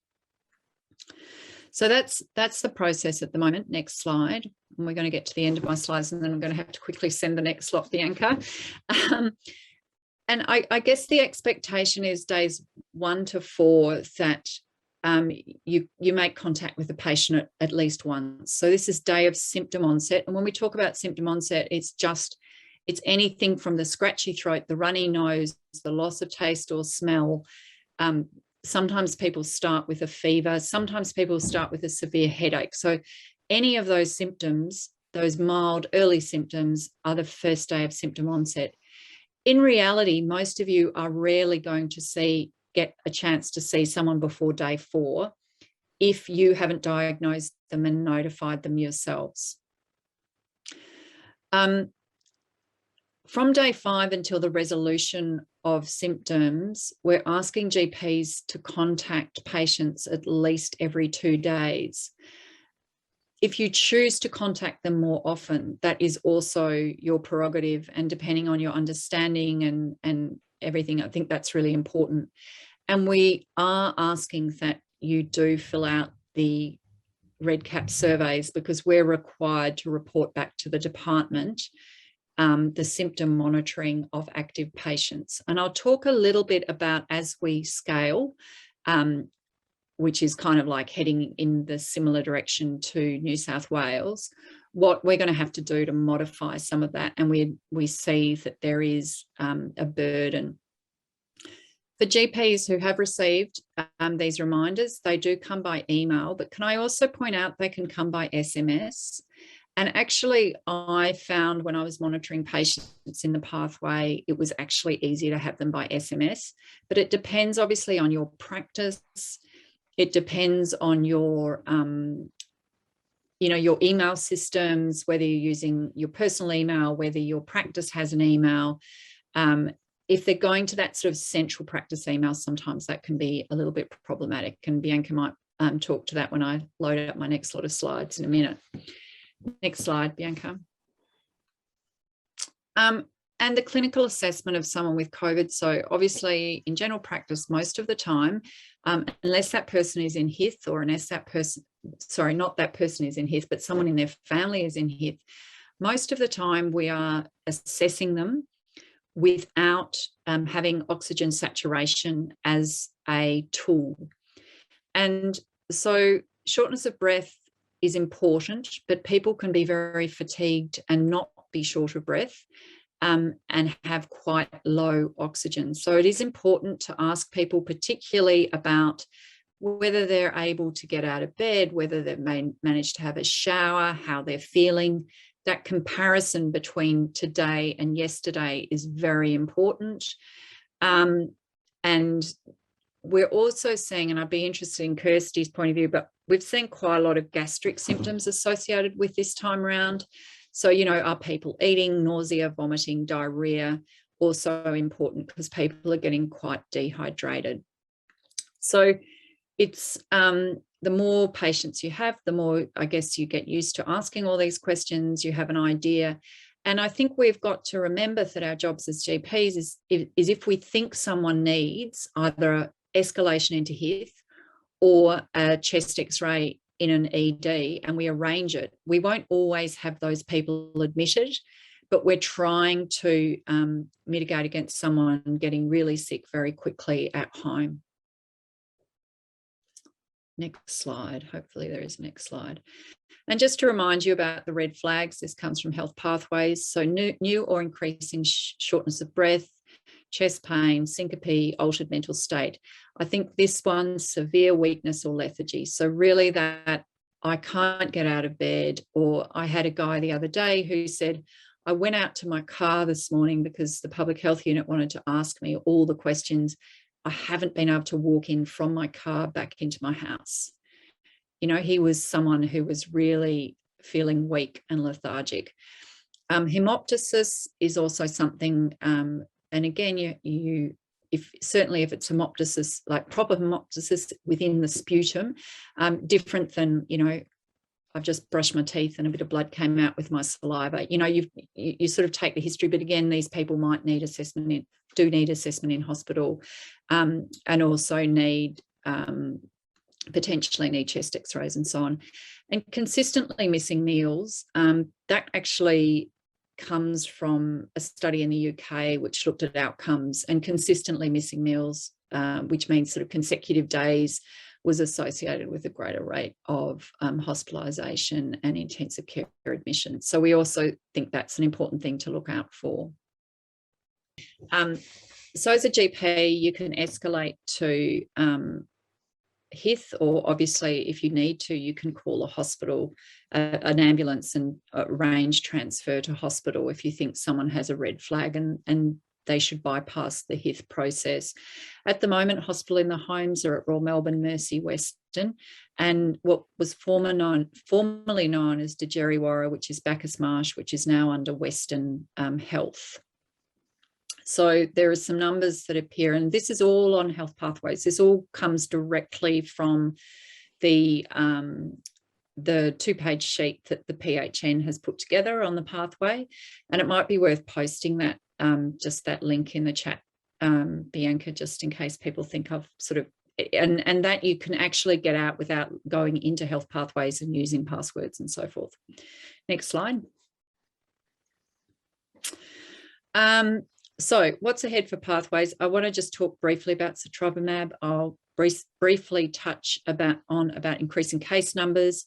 So that's the process at the moment. Next slide. And we're going to get to the end of my slides, and then I'm going to have to quickly send the next slot, Bianca. And I guess the expectation is days 1 to 4 that you make contact with the patient at least once. So this is day of symptom onset. And when we talk about symptom onset, it's anything from the scratchy throat, the runny nose, the loss of taste or smell. Sometimes people start with a fever. Sometimes people start with a severe headache. So any of those symptoms, those mild early symptoms, are the first day of symptom onset. In reality, most of you are rarely going to get a chance to see someone before day 4 if you haven't diagnosed them and notified them yourselves. From day 5 until the resolution of symptoms, we're asking GPs to contact patients at least every 2 days. If you choose to contact them more often, that is also your prerogative, and depending on your understanding and everything, I think that's really important. And we are asking that you do fill out the red cap surveys, because we're required to report back to the department the symptom monitoring of active patients. And I'll talk a little bit about, as we scale, which is kind of like heading in the similar direction to New South Wales, what we're going to have to do to modify some of that. And we see that there is a burden. For GPs who have received these reminders, they do come by email, but can I also point out they can come by SMS? And actually, I found when I was monitoring patients in the pathway, it was actually easier to have them by SMS, but it depends obviously on your practice. It depends on your, your email systems, whether you're using your personal email, whether your practice has an email. If they're going to that sort of central practice email, sometimes that can be a little bit problematic. And Bianca might talk to that when I load up my next lot of slides in a minute. Next slide, Bianca. And the clinical assessment of someone with COVID. So obviously in general practice, most of the time, unless that person is in HIF, or unless that person, sorry, not that person is in HIF, but someone in their family is in HIF, most of the time we are assessing them without having oxygen saturation as a tool. And so shortness of breath is important, but people can be very fatigued and not be short of breath. And have quite low oxygen. So it is important to ask people particularly about whether they're able to get out of bed, whether they've managed to have a shower, how they're feeling. That comparison between today and yesterday is very important. And we're also seeing, and I'd be interested in Kirsty's point of view, but we've seen quite a lot of gastric symptoms associated with this time around. So, you know, are people eating, nausea, vomiting, diarrhea, also important because people are getting quite dehydrated. So it's the more patients you have, the more, I guess, you get used to asking all these questions, you have an idea. And I think we've got to remember that our jobs as GPs is if we think someone needs either escalation into HIF or a chest X-ray in an ED and we arrange it, we won't always have those people admitted, but we're trying to mitigate against someone getting really sick very quickly at home. Next slide. Hopefully there is a next slide. And just to remind you about the red flags, this comes from Health Pathways. So new or increasing shortness of breath, chest pain, syncope, altered mental state. I think this one, severe weakness or lethargy. So really that I can't get out of bed, or I had a guy the other day who said, I went out to my car this morning because the public health unit wanted to ask me all the questions. I haven't been able to walk in from my car back into my house. You know, he was someone who was really feeling weak and lethargic. Hemoptysis is also something, and again, certainly if it's hemoptysis, like proper hemoptysis within the sputum, different than, you know, I've just brushed my teeth and a bit of blood came out with my saliva. You know, you sort of take the history, but again, these people might need assessment, do need assessment in hospital, and also need potentially need chest X-rays and so on. And consistently missing meals, that actually comes from a study in the UK which looked at outcomes, and consistently missing meals, which means sort of consecutive days, was associated with a greater rate of hospitalisation and intensive care admission. So we also think that's an important thing to look out for. So as a GP, you can escalate to HIF, or obviously if you need to, you can call a hospital, an ambulance, and arrange transfer to hospital if you think someone has a red flag and they should bypass the HIF process. At the moment, hospital in the homes are at Royal Melbourne, Mercy, Western, and what was formerly known as Djerriwarrh, which is Bacchus Marsh, which is now under Western Health. So there are some numbers that appear, and this is all on Health Pathways. This all comes directly from the two-page sheet that the PHN has put together on the pathway, and it might be worth posting that, just that link in the chat, Bianca, just in case people think I've sort of, and that you can actually get out without going into Health Pathways and using passwords and so forth. Next slide. So what's ahead for Pathways? I want to just talk briefly about travermab. I'll briefly touch on increasing case numbers,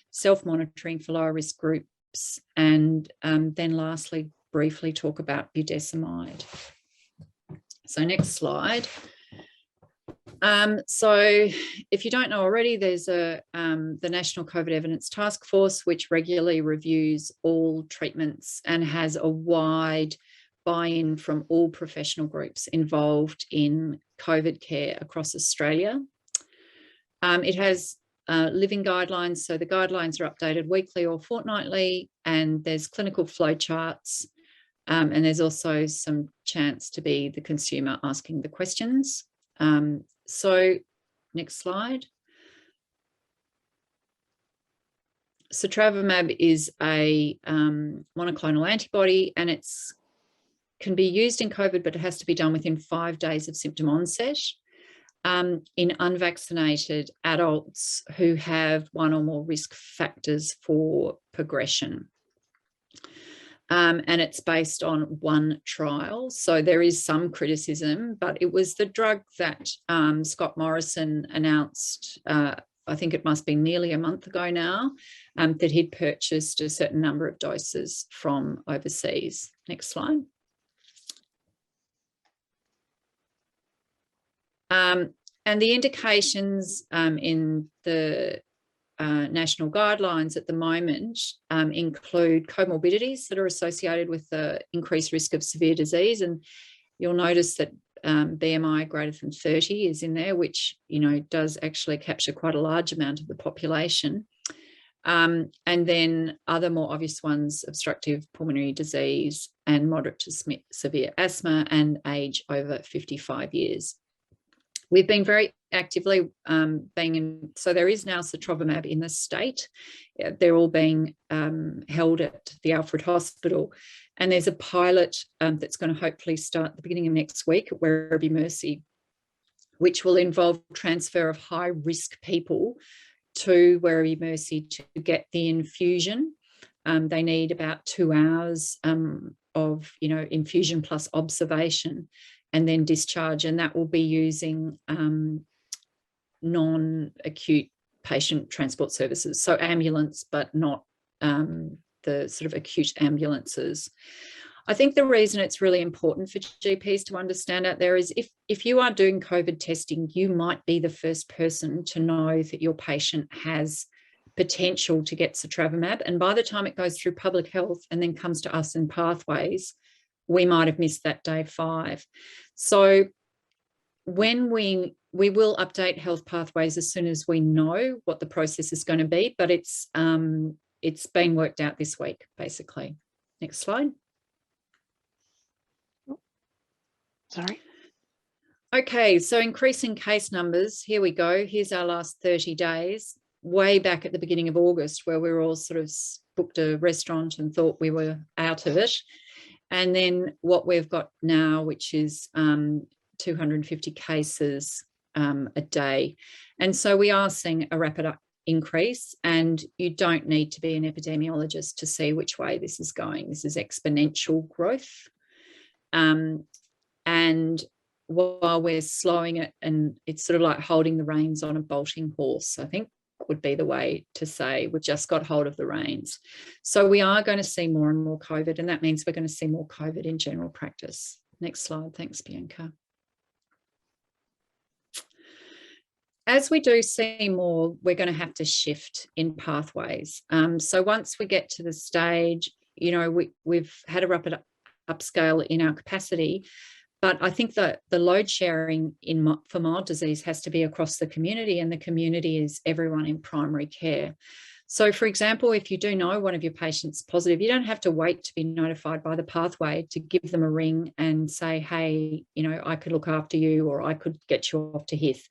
self-monitoring for lower risk groups, and then lastly, briefly talk about budesonide. So next slide. So if you don't know already, there's the National COVID Evidence Task Force, which regularly reviews all treatments and has a wide buy-in from all professional groups involved in COVID care across Australia. It has living guidelines, so the guidelines are updated weekly or fortnightly, and there's clinical flow charts, and there's also some chance to be the consumer asking the questions. So next slide. So travermab is a monoclonal antibody, and it's can be used in COVID, but it has to be done within 5 days of symptom onset in unvaccinated adults who have one or more risk factors for progression. And it's based on one trial. So there is some criticism, but it was the drug that Scott Morrison announced, I think it must be nearly a month ago now, that he'd purchased a certain number of doses from overseas. Next slide. And the indications in the national guidelines at the moment include comorbidities that are associated with the increased risk of severe disease. And you'll notice that BMI greater than 30 is in there, which, you know, does actually capture quite a large amount of the population. And then other more obvious ones, obstructive pulmonary disease and moderate to severe asthma and age over 55 years. We've been very actively so there is now travermab in the state. They're all being held at the Alfred Hospital. And there's a pilot that's going to hopefully start at the beginning of next week at Werribee Mercy, which will involve transfer of high-risk people to Werribee Mercy to get the infusion. They need about 2 hours of, infusion plus observation and then discharge. And that will be using non-acute patient transport services. So ambulance, but not the sort of acute ambulances. I think the reason it's really important for GPs to understand out there is if you are doing COVID testing, you might be the first person to know that your patient has potential to get travermab. And by the time it goes through public health and then comes to us in pathways, we might have missed that day 5. So when we will update health pathways as soon as we know what the process is going to be, but it's being worked out this week, basically. Next slide. Sorry. Okay, so increasing case numbers. Here we go. Here's our last 30 days, way back at the beginning of August, where we were all sort of booked a restaurant and thought we were out of it. And then what we've got now, which is 250 cases a day. And so we are seeing a rapid increase, and you don't need to be an epidemiologist to see which way this is going. This is exponential growth. And while we're slowing it, and it's sort of like holding the reins on a bolting horse, I think would be the way to say we've just got hold of the reins. So we are going to see more and more COVID, and that means we're going to see more COVID in general practice. Next slide. Thanks, Bianca. As we do see more, we're going to have to shift in pathways. So once we get to the stage, we've had a rapid upscale in our capacity, but I think that the load sharing for mild disease has to be across the community, and the community is everyone in primary care. So, for example, if you do know one of your patients positive, you don't have to wait to be notified by the pathway to give them a ring and say, hey, I could look after you, or I could get you off to HIF.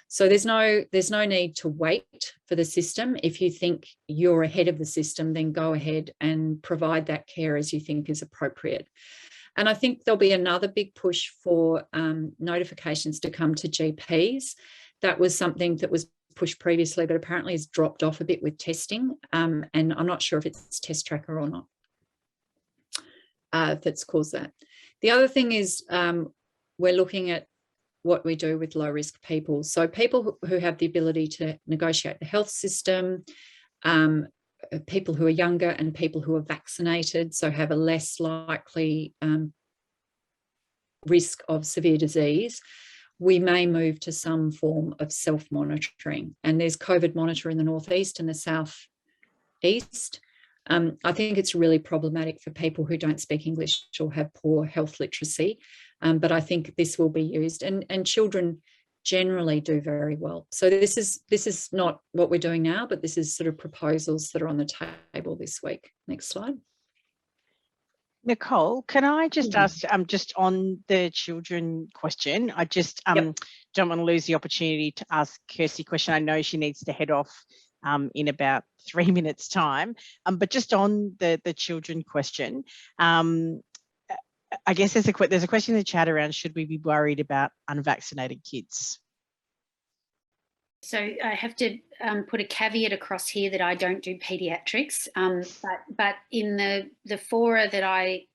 So there's no need to wait for the system. If you think you're ahead of the system, then go ahead and provide that care as you think is appropriate. And I think there'll be another big push for notifications to come to GPs. That was something that was pushed previously, but apparently has dropped off a bit with testing. And I'm not sure if it's Test Tracker or not that's caused that. The other thing is we're looking at what we do with low risk people. So people who have the ability to negotiate the health system, people who are younger, and people who are vaccinated, so have a less likely risk of severe disease, we may move to some form of self-monitoring. And there's COVID Monitor in the northeast and the southeast. I think it's really problematic for people who don't speak English or have poor health literacy, but I think this will be used, and children generally do very well. So this is not what we're doing now, but this is sort of proposals that are on the table this week. Next slide. Nicole, can I just ask, just on the children question, I just don't want to lose the opportunity to ask Kirsty a question. I know she needs to head off in about 3 minutes' time, but just on the children question, I guess there's a question in the chat around, should we be worried about unvaccinated kids? So I have to put a caveat across here that I don't do paediatrics, but in the fora that I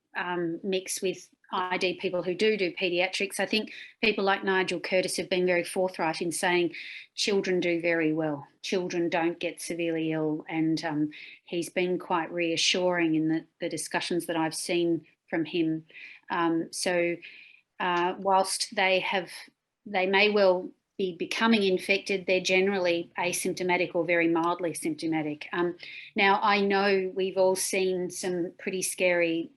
mix with ID people who do paediatrics, I think people like Nigel Curtis have been very forthright in saying children do very well. Children don't get severely ill, and he's been quite reassuring in the discussions that I've seen from him. So whilst they may well be becoming infected, they're generally asymptomatic or very mildly symptomatic. Now, I know we've all seen some pretty scary,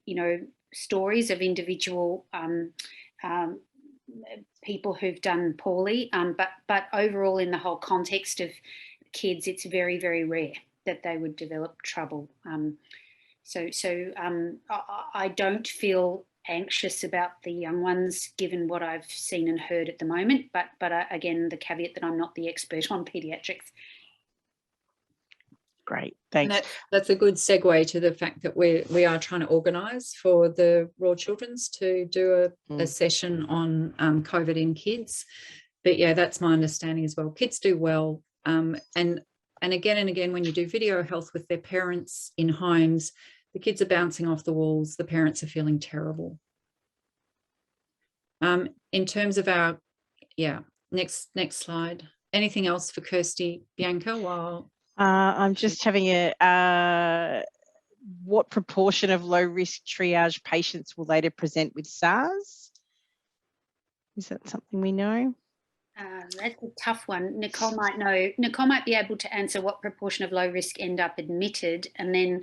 stories of individual people who've done poorly, but overall in the whole context of kids, it's very, very rare. they would develop trouble. I don't feel anxious about the young ones, given what I've seen and heard at the moment. But again, the caveat that I'm not the expert on paediatrics. Great, thanks. That's a good segue to the fact that we are trying to organise for the Royal Children's to do a session on COVID in kids. But yeah, that's my understanding as well. Kids do well, and again and again, when you do video health with their parents in homes, the kids are bouncing off the walls. The parents are feeling terrible. In terms of our, next slide. Anything else for Kirsty, Bianca? While I'm just having what proportion of low risk triage patients will later present with SARS? Is that something we know? That's a tough one. Nicole might know. Nicole might be able to answer what proportion of low risk end up admitted, and then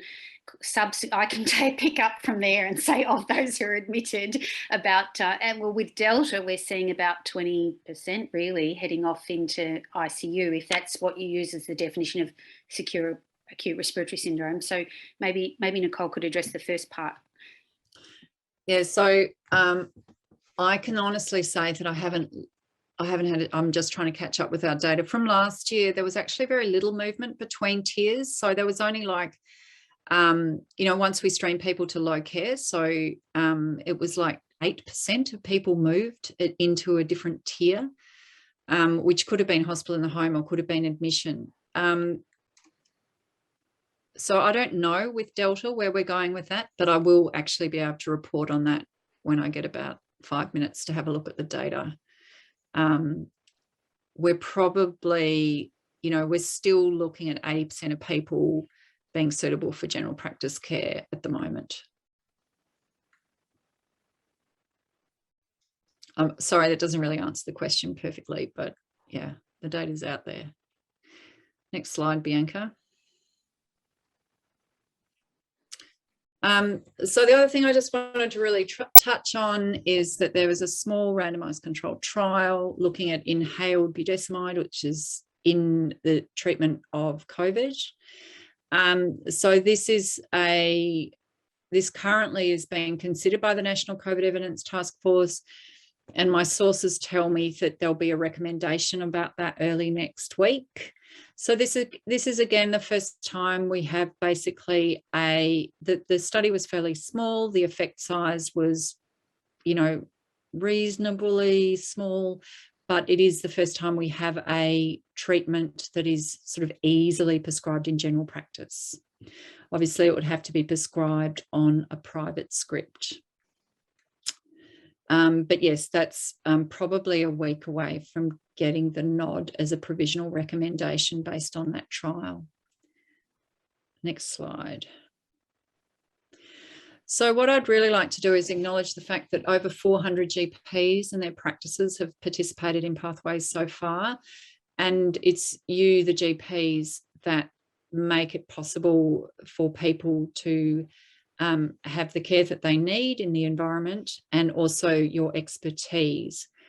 I can pick up from there and say of those who are admitted about, and well, with Delta, we're seeing about 20% really heading off into ICU, if that's what you use as the definition of secure acute respiratory syndrome. So maybe Nicole could address the first part. Yeah, so I can honestly say that I haven't had it. I'm just trying to catch up with our data from last year. There was actually very little movement between tiers. So there was only like, once we streamed people to low care, so it was like 8% of people moved into a different tier, which could have been hospital in the home or could have been admission. So I don't know with Delta where we're going with that, but I will actually be able to report on that when I get about 5 minutes to have a look at the data. We're probably, we're still looking at 80% of people being suitable for general practice care at the moment. I'm sorry, that doesn't really answer the question perfectly, but yeah, the data's out there. Next slide, Bianca. So the other thing I just wanted to really touch on is that there was a small randomized controlled trial looking at inhaled budesonide, which is in the treatment of COVID. So this currently is being considered by the National COVID Evidence Task Force, and my sources tell me that there'll be a recommendation about that early next week. So this is again the first time we have basically the study was fairly small. The effect size was, reasonably small, but it is the first time we have a treatment that is sort of easily prescribed in general practice. Obviously, it would have to be prescribed on a private script. But yes, that's probably a week away from getting the nod as a provisional recommendation based on that trial. Next slide. So what I'd really like to do is acknowledge the fact that over 400 GPs and their practices have participated in Pathways so far. And it's you, the GPs, that make it possible for people to have the care that they need in the environment, and also your expertise.